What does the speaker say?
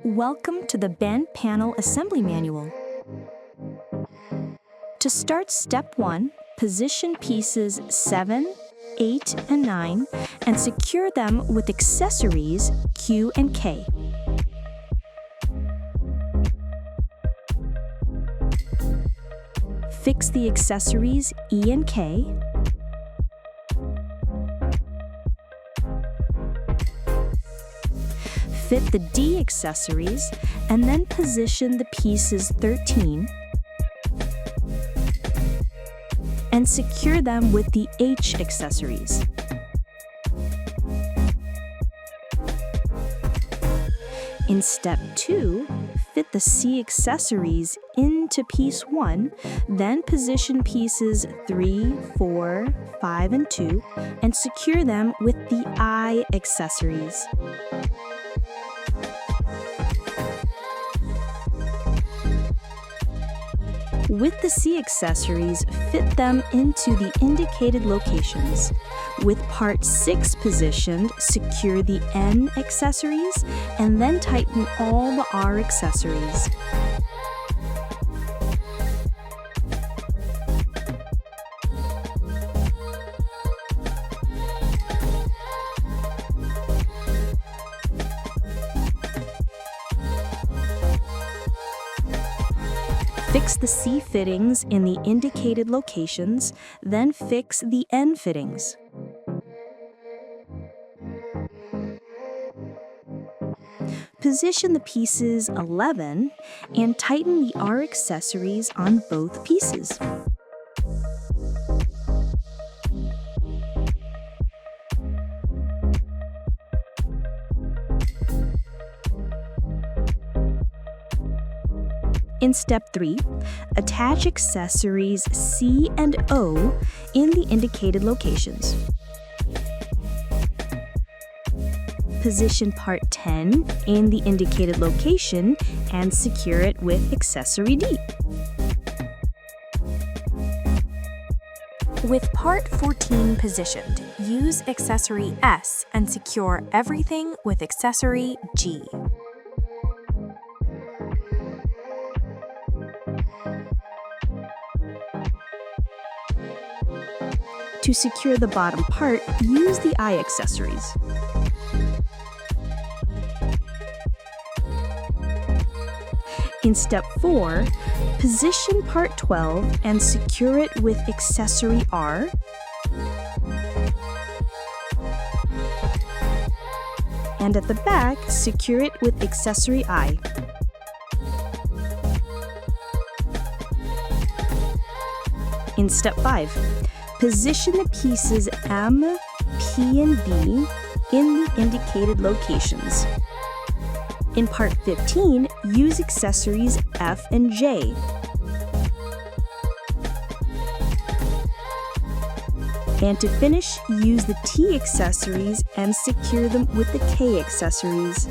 Welcome to the band panel assembly manual. To start step 1, position pieces 7, 8, and 9 and secure them with accessories Q and K. Fix the accessories E and K. Fit the D accessories and then position the pieces 13 and secure them with the H accessories. In step 2, fit the C accessories into piece 1, then position pieces 3, 4, 5, and 2 and secure them with the I accessories. With the C accessories, fit them into the indicated locations. With part 6 positioned, secure the N accessories and then tighten all the R accessories. Fix the C fittings in the indicated locations, then fix the N fittings. Position the pieces 11 and tighten the R accessories on both pieces. In step 3, attach accessories C and O in the indicated locations. Position part 10 in the indicated location and secure it with accessory D. With part 14 positioned, use accessory S and secure everything with accessory G. To secure the bottom part, use the I accessories. In step 4, position part 12 and secure it with accessory R. And at the back, secure it with accessory I. In step 5, position the pieces M, P, and B in the indicated locations. In part 15, use accessories F and J. And to finish, use the T accessories and secure them with the K accessories.